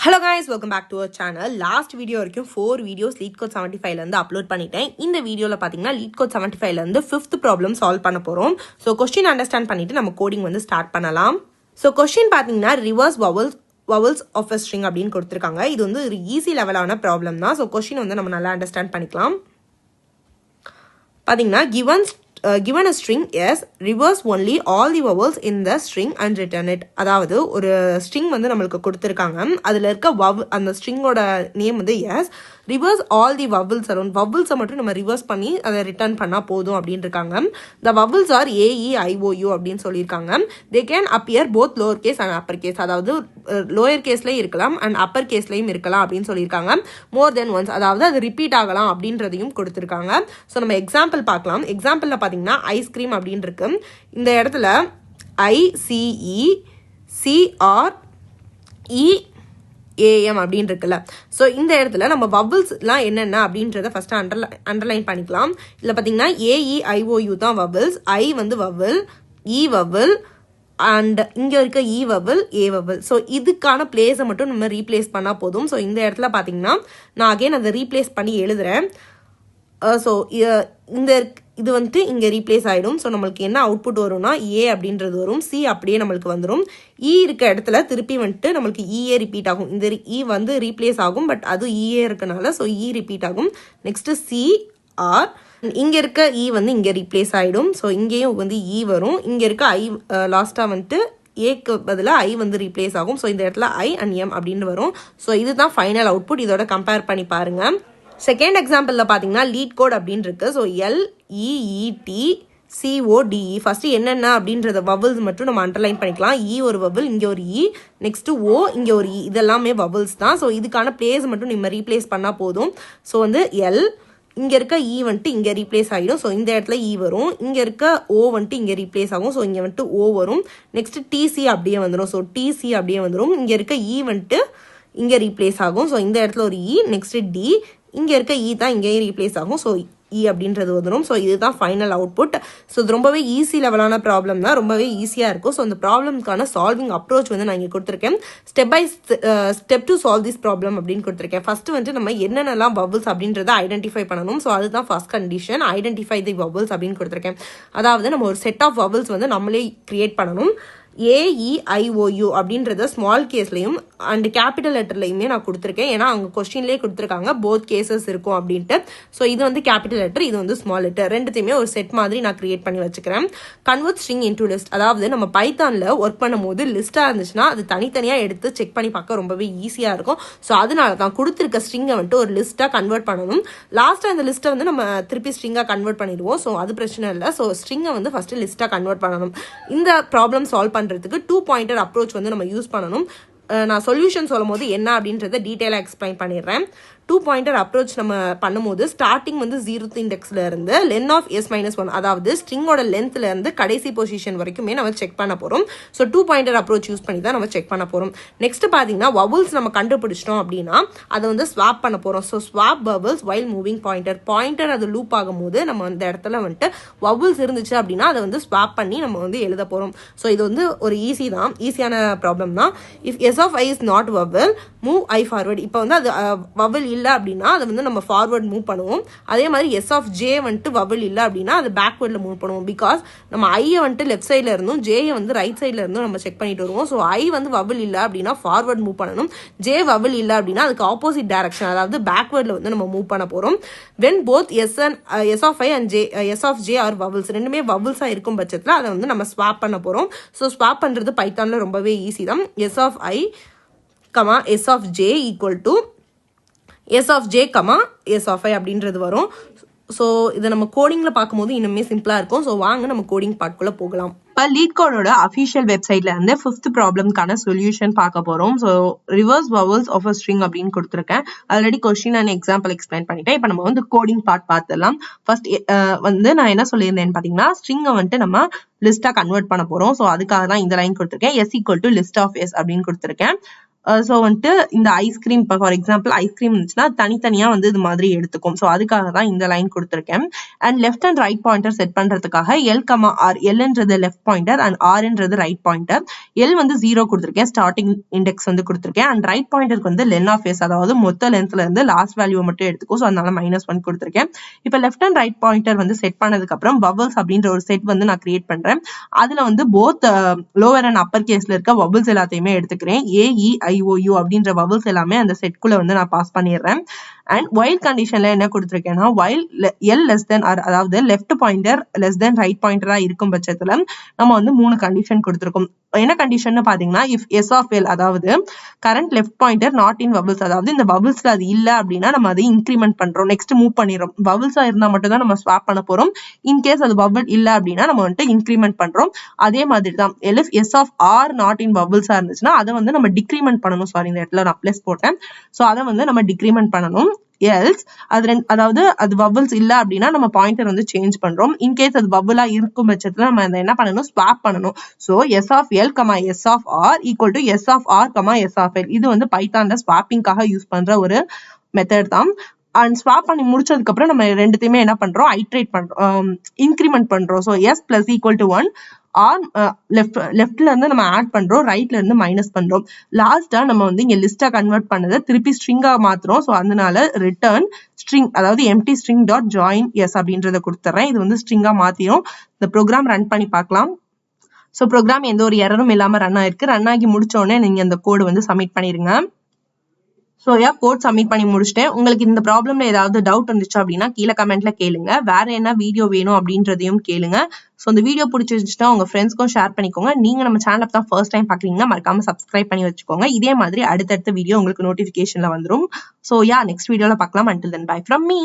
Hello guys, welcome back to our channel. Last video வரைக்கும் 4 videos LeetCode 75 ல இருந்து upload பண்ணிட்டேன். இந்த வீடியோல பாத்தீங்கன்னா LeetCode 75 ல இருந்து 5th problem solve பண்ண போறோம். So question understand பண்ணிட்டு நம்ம கோடிங் வந்து ஸ்டார்ட் பண்ணலாம். So question பாத்தீங்கன்னா reverse vowels of a string அப்படினு கொடுத்திருக்காங்க. இது வந்து ஒரு ஈஸி லெவலான ப்ராப்ளம் தான். So question வந்து நம்ம நல்லா அண்டர்ஸ்டாண்ட் பண்ணிக்கலாம். பாத்தீங்கன்னா given a string s, reverse only all the vowels in the string and return it. அதாவது ஒரு string வந்து நம்மளுக்கு கொடுத்திருக்காங்க. அதுல இருக்க அந்த stringோட நேம் வந்து s, reverse all the vowels around. vowels மட்டும் நம்ம ரிவர்ஸ் பண்ணி அதை ரிட்டர்ன் பண்ணா போதும் அப்படின்னு இருக்காங்க. The vowels are a, e, i, o, u அப்படின்னு சொல்லியிருக்காங்க. They can appear both lower case and upper case. அதாவது லோயர் கேஸ்லயும் இருக்கலாம் அண்ட் அப்பர் கேஸ்லயும் இருக்கலாம் அப்படின்னு சொல்லியிருக்காங்க. more than once, அதாவது அது ரிப்பீட் ஆகலாம் அப்படின்றதையும் கொடுத்திருக்காங்க. ஸோ நம்ம எக்ஸாம்பிள் பார்க்கலாம். எக்ஸாம்பிள்ல பாத்தீங்கன்னா ஐஸ்கிரீம் அப்படின்னு இருக்கு. இந்த இடத்துல ICE CR EAM அப்படின்னு இருக்குல்ல. ஸோ இந்த இடத்துல நம்ம வவல்ஸ்லாம் என்னென்ன அப்படின்றத ஃபர்ஸ்ட் அண்டர்லைன் பண்ணிக்கலாம். இதில் பார்த்தீங்கன்னா AEIOU தான் வவல்ஸ், I வந்து வவல், E வவல் அண்ட் இங்கே இருக்க E vowel, A vowel. So இதுக்கான பிளேஸை மட்டும் நம்ம ரீப்ளேஸ் பண்ணால் போதும். ஸோ இந்த இடத்துல பார்த்தீங்கன்னா நான் அகைன் அதை ரீப்ளேஸ் பண்ணி எழுதுறேன். ஸோ இது வந்துட்டு இங்கே ரீப்ளேஸ் ஆகிடும். ஸோ நம்மளுக்கு என்ன அவுட்புட் வரும்னா ஏ அப்படின்றது வரும், சி அப்படியே நம்மளுக்கு வந்துடும். இ இருக்க இடத்துல திருப்பி வந்துட்டு நம்மளுக்கு இஏ ரிப்பீட் ஆகும். இந்த இ வந்து ரீப்ளேஸ் ஆகும், பட் அது இஏ இருக்கனால ஸோ இ ரிப்பீட் ஆகும். நெக்ஸ்ட் சி ஆர், இங்கே இருக்க இ வந்து இங்கே ரீப்ளேஸ் ஆகிடும். ஸோ இங்கேயும் வந்து இ வரும். இங்கே இருக்க ஐ லாஸ்ட்டாக வந்துட்டு ஏக்கு பதிலாக ஐ வந்து ரீப்ளேஸ் ஆகும். ஸோ இந்த இடத்துல ஐ அண்ட் எம் அப்படின்னு வரும். ஸோ இதுதான் ஃபைனல் அவுட்புட். இதோட கம்பேர் பண்ணி பாருங்கள். செகண்ட் எக்ஸாம்பிளில் பார்த்தீங்கன்னா LeetCode அப்படின்னு இருக்கு. So LEETCODE. ஃபர்ஸ்ட் என்னென்ன அப்படின்றத வவல்ஸ் மட்டும் நம்ம அண்டர்லைன் பண்ணிக்கலாம். இ ஒரு வவல், இங்கே ஒரு இ, நெக்ஸ்ட் ஓ, இங்கே ஒரு இ, இதெல்லாமே வவல்ஸ் தான். ஸோ இதுக்கான பிளேஸ் மட்டும் நம்ம ரீப்ளேஸ் பண்ணால் போதும். ஸோ வந்து எல், இங்கே இருக்க இ வந்துட்டு இங்கே ரீப்ளேஸ் ஆகிடும். ஸோ இந்த இடத்துல இ வரும். இங்கே இருக்க ஓ வந்துட்டு இங்கே ரீப்ளேஸ் ஆகும். ஸோ இங்கே வந்துட்டு ஓ வரும். நெக்ஸ்ட் டிசி அப்படியே வந்துடும். ஸோ டிசி அப்படியே வந்துடும். இங்கே இருக்க இ வந்துட்டு இங்கே ரீப்ளேஸ் ஆகும். ஸோ இந்த இடத்துல ஒரு இ, நெக்ஸ்ட் டி, இங்கே இருக்க இ தான் இங்கேயும் ரீப்ளேஸ் ஆகும். ஸோ இ அப்படின்றது வந்துடும். ஸோ இதுதான் ஃபைனல் அவுட்புட். ஸோ இது ரொம்பவே ஈஸி லெவலான ப்ராப்ளம் தான், ரொம்பவே ஈஸியாக இருக்கும். ஸோ இந்த ப்ராப்ளம்க்கான சால்விங் அப்ரோச் வந்து நான் இங்கே கொடுத்துருக்கேன். Step by step to solve this problem அப்படின்னு கொடுத்துருக்கேன். ஃபர்ஸ்ட் வந்து நம்ம என்னென்னலாம் வவல்ஸ் அப்படின்றத ஐடென்டிஃபை பண்ணணும். ஸோ அதுதான் ஃபர்ஸ்ட் கண்டிஷன், ஐடென்டிஃபை தி வவல்ஸ் அப்படின்னு கொடுத்துருக்கேன். அதாவது நம்ம ஒரு செட் ஆஃப் வவல்ஸ் வந்து நம்மளே கிரியேட் பண்ணணும். AEIOU அப்படின்றத ஸ்மால் கேஸ்லையும் அண்ட் கேபிட்டல் லெட்டர்லையுமே நான் கொடுத்துருக்கேன். ஏன்னா அவங்க கொஸ்டின்லேயே கொடுத்துருக்காங்க போத் கேசஸ் இருக்கும் அப்படின்ட்டு. ஸோ இது வந்து கேபிட்டல் லெட்டர், இது வந்து ஸ்மால் லெட்டர், ரெண்டுத்தையுமே ஒரு செட் மாதிரி நான் கிரியேட் பண்ணி வச்சுக்கிறேன். கன்வெர்ட் ஸ்ட்ரிங் இன்டு லிஸ்ட், அதாவது நம்ம பைத்தானில் ஒர்க் பண்ணும்போது லிஸ்ட்டாக இருந்துச்சுன்னா அது தனித்தனியாக எடுத்து செக் பண்ணி பார்க்க ரொம்பவே ஈஸியாக இருக்கும். ஸோ அதனால தான் கொடுத்துருக்க ஸ்ட்ரிங்கை வந்துட்டு ஒரு லிஸ்ட்டாக கன்வெர்ட் பண்ணணும். லாஸ்ட்டாக அந்த லிஸ்ட்டை வந்து நம்ம திருப்பி ஸ்ட்ரிங்காக கன்வெர்ட் பண்ணிடுவோம். ஸோ அது பிரச்சனை இல்லை. ஸோ ஸ்ட்ரிங்கை வந்து ஃபஸ்ட்டு லிஸ்ட்டாக கன்வெர்ட் பண்ணணும். இந்த ப்ராப்ளம் சால்வ் பண்ணுறதுக்கு 2 பாயிண்டர் அப்ரோச் வந்து நம்ம யூஸ் பண்ணணும். நான் சொல்யூஷன் சொல்லும் போது என்ன அப்படின்றத டீட்டெயிலாக எக்ஸ்பிளைன் பண்ணிடுறேன். 2 பாயிண்டர் அப்ரோச் நம்ம பண்ணும்போது ஸ்டார்டிங் வந்து 0th இண்டெக்ஸ்ல இருந்து லென் ஆஃப் s-1, அதாவது ஸ்ட்ரிங்கோட லென்த்ல இருந்து கடைசி பொசிஷன் வரைக்குமே நம்ம செக் பண்ண போறோம். ஸோ 2 பாயிண்டர் அப்ரோச் யூஸ் பண்ணி தான் நம்ம செக் பண்ண போறோம். நெக்ஸ்ட் பாத்தீங்கன்னா வவல்ஸ் நம்ம கண்டுபிடிச்சிட்டோம் அப்படின்னா அதை வந்து ஸ்வாப் பண்ண போறோம். So swap vowels while moving pointer அது லூப் ஆகும்போது நம்ம அந்த இடத்துல வந்துட்டு வவல்ஸ் இருந்துச்சு அப்படின்னா அதை வந்து ஸ்வாப் பண்ணி நம்ம வந்து எழுத போறோம். ஸோ இது வந்து ஒரு ஈஸியான ப்ராப்ளம் தான். If s of i is not vowel, move i forward. இப்போ வந்து அது வவல் இல்லை அப்படின்னா அதை வந்து நம்ம ஃபார்வர்ட் மூவ் பண்ணுவோம். அதே மாதிரி s of j வந்துட்டு வவல் இல்லை அப்படின்னா அது பேக்வேர்டில் மூவ் பண்ணுவோம். பிகாஸ் நம்ம ஐயை வந்துட்டு லெஃப்ட் சைடில் இருந்தும் ஜேயை வந்து ரைட் சைடில் இருந்தும் நம்ம செக் பண்ணிட்டு வருவோம். ஸோ ஐ வந்து வவல் இல்லை அப்படின்னா ஃபார்வர்ட் மூவ் பண்ணணும். ஜே வவல் இல்லை அப்படின்னா அதுக்கு ஆப்போசிட் டைரக்ஷன், அதாவது பேக்வேர்டில் வந்து நம்ம மூவ் பண்ண போகிறோம். When both s of i and s of j are vowels, ரெண்டுமே வவல்ஸாக இருக்கும் பட்சத்தில் அதை வந்து நம்ம ஸ்வாப் பண்ண போகிறோம். ஸோ ஸ்வாப் பண்ணுறது பைத்தானில் ரொம்பவே ஈஸி தான். s of i, s of j equal to s of j, s of i அப்படின்றது வரும். ஸோ இதை நம்ம கோடிங்கில் பார்க்கும்போது இன்னுமே சிம்பிளாக இருக்கும். ஸோ வாங்க நம்ம கோடிங் பார்ட்குள்ளே போகலாம். இப்போ LeetCodeோட அஃபிஷியல் வெப்சைட்ல இருந்து 5th ப்ராப்ளம்க்கான சொல்யூஷன் பார்க்க போகிறோம். So reverse vowels of a string அப்படின்னு கொடுத்துருக்கேன். Already question and example explain பண்ணிட்டேன். இப்போ நம்ம வந்து கோடிங் பார்ட் பார்த்துடலாம். ஃபர்ஸ்ட் வந்து நான் என்ன சொல்லியிருந்தேன்னு பார்த்தீங்கன்னா ஸ்ட்ரிங்கை வந்துட்டு நம்ம லிஸ்ட்டாக கன்வெர்ட் பண்ண போகிறோம். ஸோ அதுக்காக தான் இந்த லைன் கொடுத்துருக்கேன். s equal to list of s அப்படின்னு கொடுத்துருக்கேன். ஸோ வந்துட்டு இந்த ஐஸ்கிரீம் இப்போ ஃபார் எக்ஸாம்பிள் ஐஸ்கிரீம் இருந்துச்சுன்னா தனித்தனியாக வந்து இது மாதிரி எடுத்துக்கும். ஸோ அதுக்காக தான் இந்த லைன் கொடுத்துருக்கேன். And left and right pointer set பண்ணுறதுக்காக எல், எல்ன்றது லெஃப்ட் பாயிண்டர் அண்ட் ஆர்ன்றது ரைட் பாயிண்டர். எல் வந்து 0 கொடுத்துருக்கேன், ஸ்டார்டிங் இண்டெக்ஸ் வந்து கொடுத்துருக்கேன். அண்ட் ரைட் பாயிண்டருக்கு வந்து லென் ஆஃப் எஸ், அதாவது மொத்த லென்த்ல இருந்து லாஸ்ட் வேல்யூ மட்டும் எடுத்துக்கும். ஸோ அதனால -1 கொடுத்துருக்கேன். இப்போ லெஃப்ட் அண்ட் ரைட் பாயிண்டர் வந்து செட் பண்ணதுக்கு அப்புறம் வவல்ஸ் அப்படின்ற ஒரு செட் வந்து நான் கிரியேட் பண்றேன். அதுல வந்து போத் லோவர் அண்ட் அப்பர் கேஸ்ல இருக்க வவல்ஸ் எல்லாத்தையுமே எடுத்துக்கிறேன். AEIOU அப்படின்ற வவல்ஸ் எல்லாமே அந்த செட்குள்ள வந்து நான் பாஸ் பண்ணிடுறேன். அண்ட் வைல் கண்டிஷன்ல என்ன கொடுத்துருக்கேன்னா while L less than R, அதாவது left pointer less than right பாயிண்டரா இருக்கும் பட்சத்துல நம்ம வந்து 3 கண்டிஷன் கொடுத்துருக்கோம். என்ன கண்டிஷன் பாத்தீங்கன்னா இஃப் எஸ் ஆஃப் எல், அதாவது current left pointer not in vowels, அதாவது இந்த வவல்ஸ்ல அது இல்ல அப்படின்னா நம்ம அதை இன்க்ரிமெண்ட் பண்றோம், நெக்ஸ்ட் மூவ் பண்ணிடுறோம். வவல்ஸா இருந்தா மட்டும் தான் நம்ம ஸ்வாப் பண்ண போறோம். இன்கேஸ் அது வவல் இல்ல அப்படின்னா நம்ம வந்துட்டு இன்க்ரிமெண்ட் பண்றோம். அதே மாதிரி தான் S of R not in வவல்ஸா இருந்துச்சுன்னா அதை வந்து நம்ம டிக்ரிமெண்ட் பண்ணணும். சாரி, இந்த இடத்துல நான் பிளஸ் போட்டேன். ஸோ அதை வந்து நம்ம டிக்ரிமெண்ட் பண்ணணும். எல்ஸ் அதாவது அது வவல்ஸ் இல்ல அப்படின்னா நம்ம பாயிண்டர் வந்து சேஞ்ச் பண்றோம். இன்கேஸ் அது வவலா இருக்கும் பட்சத்துல நம்ம என்ன பண்ணணும், ஸ்வாப் பண்ணணும். So S of L S of R equal to S of R S of L. இது வந்து பைத்தான்ல ஸ்வாப்பிங்காக யூஸ் பண்ற ஒரு மெத்தட் தான். அண்ட் ஸ்வாப் பண்ணி முடிச்சதுக்கு அப்புறம் நம்ம ரெண்டுத்தையுமே என்ன பண்றோம், ஐட்ரேட் பண்றோம், இன்க்ரிமெண்ட் பண்றோம். So S plus equal to 1, R லெஃப்ட்ல இருந்து நம்ம ஆட் பண்றோம், ரைட்ல இருந்து மைனஸ் பண்றோம். லாஸ்டா நம்ம வந்து இங்க லிஸ்டா கன்வெர்ட் பண்ணதை திருப்பி ஸ்ட்ரிங்கா மாத்துறோம். ஸோ அதனால ரிட்டர்ன் ஸ்ட்ரிங், அதாவது empty string dot join S அப்படின்றத கொடுத்துறேன். இது வந்து ஸ்ட்ரிங்கா மாத்திரும். இந்த ப்ரோக்ராம் ரன் பண்ணி பார்க்கலாம். ஸோ ப்ரோக்ராம் எந்த ஒரு எரரும் இல்லாம ரன் ஆயிருக்கு. ரன் ஆகி முடிச்ச உடனே நீங்க அந்த கோடு வந்து சப்மிட் பண்ணிருங்க. ஸோ கோட் சப்மிட் பண்ணி முடிச்சிட்டேன். உங்களுக்கு இந்த ப்ராப்ளம்ல ஏதாவது டவுட் இருந்துச்சு அப்படின்னா கீழே கமெண்ட்ல கேளுங்க. வேற என்ன வீடியோ வேணும் அப்படின்றதையும் கேளுங்க. ஸோ இந்த வீடியோ பிடிச்சிருந்துச்சுன்னா உங்க ஃப்ரெண்ட்ஸ்க்கும் ஷேர் பண்ணிக்கோங்க. நீங்க நம்ம சேனல் தான் ஃபர்ஸ்ட் டைம் பாக்குறீங்கன்னா மறக்காம சப்ஸ்கிரைப் பண்ணி வச்சுக்கோங்க. இதே மாதிரி அடுத்தடுத்த வீடியோ உங்களுக்கு நோட்டிபிகேஷன்ல வந்துடும். ஸோ நெக்ஸ்ட் வீடியோல பார்க்கலாம். Until then, bye from me.